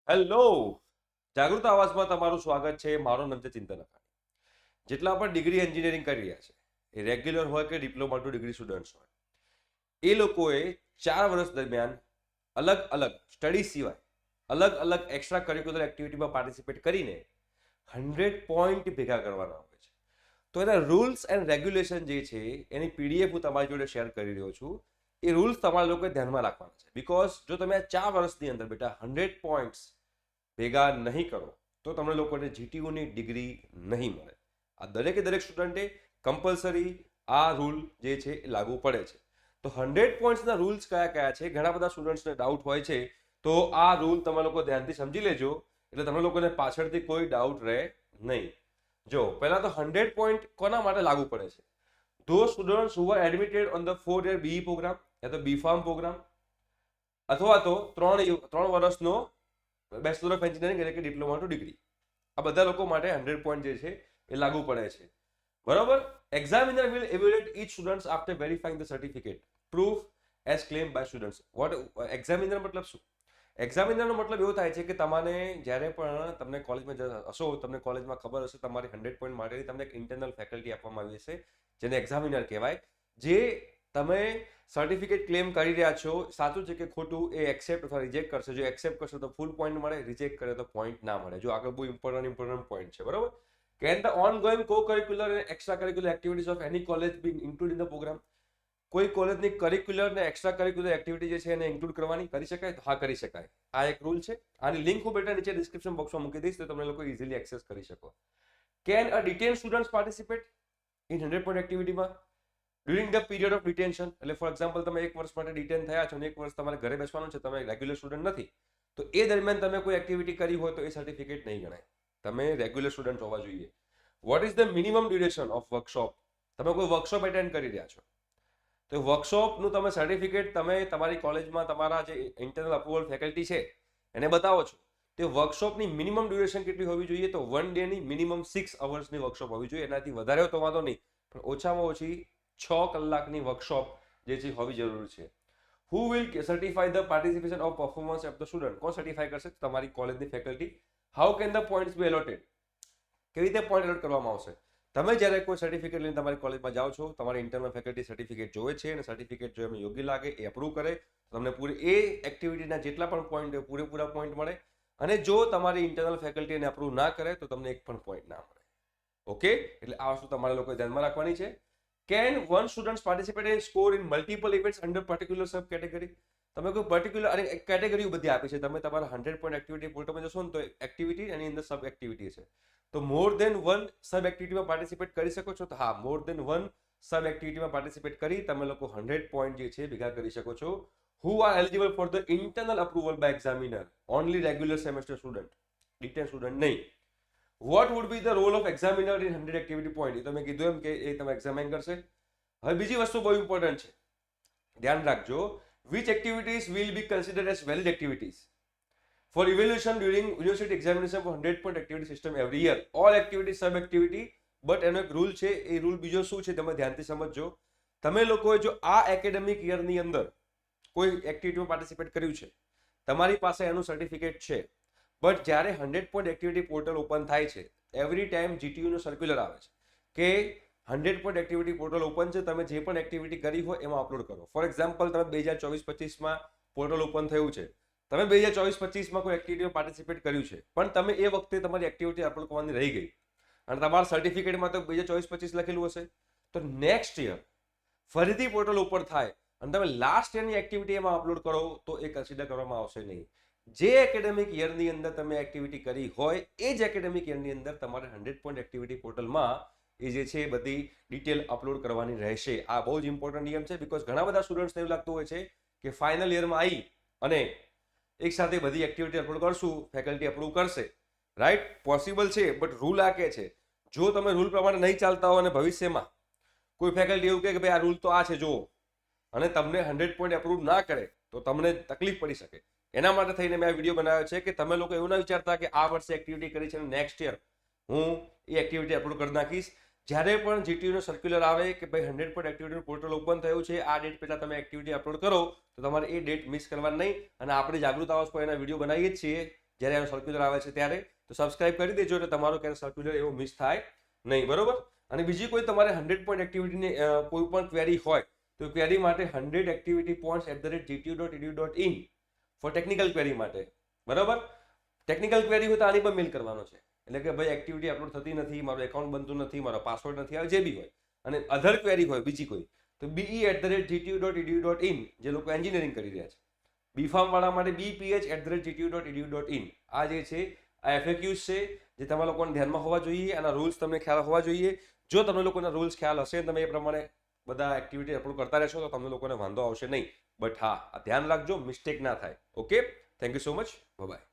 Hello, જાગૃત આવાજમાં તમારું સ્વાગત છે. મારું નામ છે ચિંતન અખાણી. જેટલા પણ ડિગ્રી એન્જિનિયરિંગ કરી રહ્યા છે, એ રેગ્યુલર હોય કે ડિપ્લોમા ટુ ડિગ્રી સ્ટુડન્ટ્સ હોય, એ લોકોએ 4 વર્ષ દરમિયાન અલગ અલગ સ્ટડી સિવાય અલગ અલગ એક્સ્ટ્રા કરિક્યુલર એક્ટિવિટીમાં પાર્ટિસિપેટ કરીને 100 પોઈન્ટ ભેગા કરવાના હોય છે. તો એના રૂલ્સ એન્ડ રેગ્યુલેશન જે છે એની પીડીએફ હું તમારી જોડે શેર કરી રહ્યો છું. એ રૂલ્સ તમારા લોકોએ ધ્યાનમાં રાખવાના છે. બીકોઝ જો તમે આ 4 વર્ષની અંદર બેટા 100 પોઈન્ટ્સ ભેગા નહીં કરો તો તમને લોકોને જીટીયુની ડિગ્રી નહીં મળે. આ દરેક સ્ટુડન્ટે કમ્પલસરી આ રૂલ જે છે એ લાગુ પડે છે. તો 100 પોઈન્ટ્સના રૂલ્સ કયા કયા છે, ઘણા બધા સ્ટુડન્ટ્સને ડાઉટ હોય છે. તો આ રૂલ તમે લોકો ધ્યાનથી સમજી લેજો, એટલે તમે લોકોને પાછળથી કોઈ ડાઉટ રહે નહીં. જો પહેલા તો 100 પોઈન્ટ કોના માટે લાગુ પડે છે? Those students who are admitted on the 4 year BE program યા તો બી ફાર્મ પ્રોગ્રામ, અથવા તો 3 વર્ષનો બેચલર ઓફ એન્જિનિયરિંગ એટલે કે ડિપ્લોમા ટુ ડિગ્રી. આ બધા લોકો માટે 100 પોઈન્ટ જે છે એ લાગુ પડે છે. બરાબર. Examiner will evaluate each students after verifying the certificate proof as claim by students. What examiner મતલબ શું? એક્ઝામિનરનો મતલબ એવો થાય છે કે તમારે જ્યારે પણ તમને કોલેજમાં હશો, તમને કોલેજમાં ખબર હશે તમારી 100 પોઈન્ટ માટેની તમને એક ઇન્ટરનલ ફેકલ્ટી આપવામાં આવી હશે, જેને એક્ઝામિનર કહેવાય. જે તમે સર્ટિફિકેટ ક્લેમ કરી રહ્યા છો, સાચું છે કે ખોટું એ એક્સેપ્ટ અથવા રિજેક્ટ કરશે. જો એક્સેપ્ટ કરશે તો ફૂલ પોઈન્ટ મળે, રિજેક્ટ કરે તો પોઈન્ટ ના મળે. જો આગળ બહુ ઇમ્પોર્ટન્ટ પોઈન્ટ છે. બરાબર. Can the ongoing co curricular and extra curricular activities of any college be include in the program. કોઈ કોલેજની કરિક્યુલર ને એક્સ્ટ્રા કરિક્યુલર એક્ટિવિટી જે છે એને ઇન્ક્લુડ કરવાની કરી શકાય? હા, કરી શકાય. આ એક રૂલ છે. આની લિંક હું બેટા નીચે ડિસ્ક્રિપ્શન બોક્સમાં મૂકી દઈશ, તો તમે લોકો ઇઝીલી એક્સેસ કરી શકો. Can a detain students participate in 100 point એક્ટિવિટીમાં during the period of detention? એટલે ફોર એક્ઝામ્પલ તમે 1 વર્ષ માટે ડિટેન થયા છો અને 1 વર્ષ તમારે ઘરે બેસવાનું છે, તમે રેગ્યુલર સ્ટુડન્ટ નથી, તો એ દરમિયાન તમે કોઈ એક્ટિવિટી કરી હોય તો એ સર્ટિફિકેટ નહીં ગણાય. તમે રેગ્યુલર સ્ટુડન્ટ હોવા જોઈએ. What is the minimum duration of workshop? તમે કોઈ વર્કશોપ એટેન્ડ કરી રહ્યા છો તો વર્કશોપનું તમે સર્ટિફિકેટ તમે તમારી કોલેજમાં તમારા જે ઇન્ટરનલ અપ્રુવલ ફેકલ્ટી છે એને બતાવો છો. તે વર્કશોપની મિનિમમ ડ્યુરેશન કેટલી હોવી જોઈએ? તો 1 ડેની મિનિમમ 6 અવર્સની વર્કશોપ હોવી જોઈએ. એનાથી વધારે હોય તો વાંધો નહીં, પણ ઓછામાં ઓછી 6 કલાકની વર્કશોપ જે છે હોવી જરૂરી છે. Who will certify the participation of performance of the student? કોણ સર્ટિફાઈ કરશે? તમારી કોલેજની faculty. How can the points be alloted? કેવી રીતે પોઈન્ટ એલોટ કરવામાં આવશે? તમે જ્યારે કોઈ સર્ટિફિકેટ લઈને તમારી કોલેજમાં જાઓ છો, તમારી ઇન્ટરનલ ફેકલ્ટી સર્ટિફિકેટ જોવે છે અને સર્ટિફિકેટ જો એમને યોગ્ય લાગે એ અપ્રૂવ કરે, તમને પૂરી એ એક્ટિવિટીના જેટલા પણ પોઈન્ટ હોય પૂરેપૂરા પોઈન્ટ મળે. અને જો તમારી ઇન્ટરનલ ફેકલ્ટી એને અપ્રૂવ ના કરે તો તમને એક પણ પોઈન્ટ ના મળે. ઓકે, એટલે આ વસ્તુ તમારે લોકોએ ધ્યાનમાં રાખવાની છે. Can one student participate and score in multiple events under particular sub category? તમે કોઈ પર્ટિક્યુલર અને કેટેગરી બધી આપી છે. તમે તમારા 100 પોઈન્ટ એક્ટિવિટી પોર્ટલમાં જશો ને તો એક્ટિવિટી એની અંદર સબ એક્ટિવિટી છે. તો મોર દેન 1 સબ એક્ટિવિટીમાં પાર્ટિસિપેટ કરી શકો છો? તો હા, મોર દેન 1 સબ એક્ટિવિટીમાં પાર્ટિસિપેટ કરી તમે લોકો 100 પોઈન્ટ જે છે ભેગા કરી શકો છો. Who are eligible for the internal approval by examiner? Only regular semester student, detain student નહીં. What would be the role of examiner in 100 activity point? એ તમે કીધું એમ કે એ તમે એક્ઝામિન કરશે. હવે બીજી વસ્તુ બહુ ઇમ્પોર્ટન્ટ છે, ધ્યાન રાખજો. Which activities will be considered as valid activities for evaluation during university examination for 100 point activity system every year? All activity sub activity, but એનો એક રૂલ છે. એ રૂલ બીજો શું છે તમે ધ્યાનથી સમજજો. તમે લોકોએ જો આ એકેડેમિક યરની અંદર કોઈ એક્ટિવિટીમાં પાર્ટિસિપેટ કર્યું છે, તમારી પાસે એનું સર્ટિફિકેટ છે, બટ જ્યારે 100 પોઈન્ટ એક્ટિવિટી પોર્ટલ ઓપન થાય છે, એવરી ટાઈમ જીટીયુનો સર્ક્યુલર આવે છે કે 100 પોઈન્ટ એક્ટિવિટી પોર્ટલ ઓપન છે, તમે જે પણ એક્ટિવિટી કરી હોય એમાં અપલોડ કરો. ફોર એક્ઝામ્પલ તમે 2024-25માં પોર્ટલ ઓપન થયું છે, તમે 2024-25માં કોઈ એક્ટિવિટીમાં પાર્ટિસિપેટ કર્યું છે, પણ તમે એ વખતે તમારી એક્ટિવિટી અપલોડ કરવાની રહી ગઈ અને તમારા સર્ટિફિકેટમાં તો 2024-25 લખેલું હશે, તો નેક્સ્ટ યર ફરીથી પોર્ટલ ઉપર થાય અને તમે લાસ્ટ યરની એક્ટિવિટી એમાં અપલોડ કરો તો એ કન્સિડર કરવામાં આવશે નહીં. જે એકેડેમિક યરની અંદર તમે એક્ટિવિટી કરી હોય એ જ એકેડેમિક યરની અંદર તમારે 100 પોઈન્ટ એક્ટિવિટી પોર્ટલમાં એ જે છે બધી ડિટેલ અપલોડ કરવાની રહેશે. આ બહુ જ ઇમ્પોર્ટન્ટ નિયમ છે. બીકોઝ ઘણા બધા સ્ટુડન્ટ્સને એવું લાગતું હોય છે કે ફાઇનલ યરમાં આવી અને એક સાથે બધી એક્ટિવિટી અપલોડ કરશું, ફેકલ્ટી અપ્રૂવ કરશે. રાઈટ, પોસિબલ છે, બટ રૂલ આ કે છે જો તમે રૂલ પ્રમાણે નહીં ચાલતા હો અને ભવિષ્યમાં કોઈ ફેકલ્ટી એવું કહે કે ભાઈ આ રૂલ તો આ છે જો, અને તમને 100 પોઈન્ટ અપ્રૂવ ના કરે તો તમને તકલીફ પડી શકે. એના માટે થઈને મેં આ વિડીયો બનાવ્યો છે કે તમે લોકો એવું ના વિચારતા કે આ વર્ષે એક્ટિવિટી કરી છે અને નેક્સ્ટ યર હું એ એક્ટિવિટી અપલોડ કરી નાખીશ. જ્યારે પણ જીટીયુનો સર્ક્યુલર આવે કે ભાઈ 100 પોઈન્ટ એક્ટિવિટીનું પોર્ટલ ઓપન થયું છે, આ ડેટ પહેલા તમે એક્ટિવિટી અપલોડ કરો, તો તમારે એ ડેટ મિસ કરવાની નહીં. અને આપણે જાગૃત આવાજ પર એના વિડીયો બનાવીએ જ છીએ જ્યારે એનો સર્ક્યુલર આવે છે ત્યારે. તો સબસ્ક્રાઇબ કરી દેજો એટલે તમારો ક્યારે સર્ક્યુલર એવો મિસ થાય નહીં, બરોબર. અને બીજી કોઈ તમારે 100 પોઈન્ટ એક્ટિવિટીની કોઈ પણ ક્વેરી હોય તો ક્વેરી માટે 100 activity-points@gtu.edu.in ફોર ટેકનિકલ ક્વેરી માટે, બરાબર. ટેકનિકલ ક્વેરી હોય તો આની પર મેલ કરવાનો છે, એટલે કે ભાઈ એક્ટિવિટી અપલોડ થતી નથી, મારું એકાઉન્ટ બનતું નથી, મારો પાસવર્ડ નથી આવે, જે બી હોય. અને અધર ક્વેરી હોય બીજી કોઈ તો be@gtu.edu.in, જે લોકો એન્જિનિયરિંગ કરી રહ્યા છે. બીફાર્મ વાળા માટે bph@gtu.edu.in. આ જે છે આ FAQs છે જે તમારા લોકોને ધ્યાનમાં હોવા જોઈએ, આના રૂલ્સ તમને ખ્યાલ હોવા જોઈએ. જો તમને લોકોના રૂલ્સ ખ્યાલ હશે તમે એ પ્રમાણે બધા એક્ટિવિટી અપલોડ કરતા રહેશો તો તમને લોકોને વાંધો આવશે નહીં. બટ હા, ધ્યાન રાખજો મિસ્ટેક ના થાય. Okay, thank you so much, by.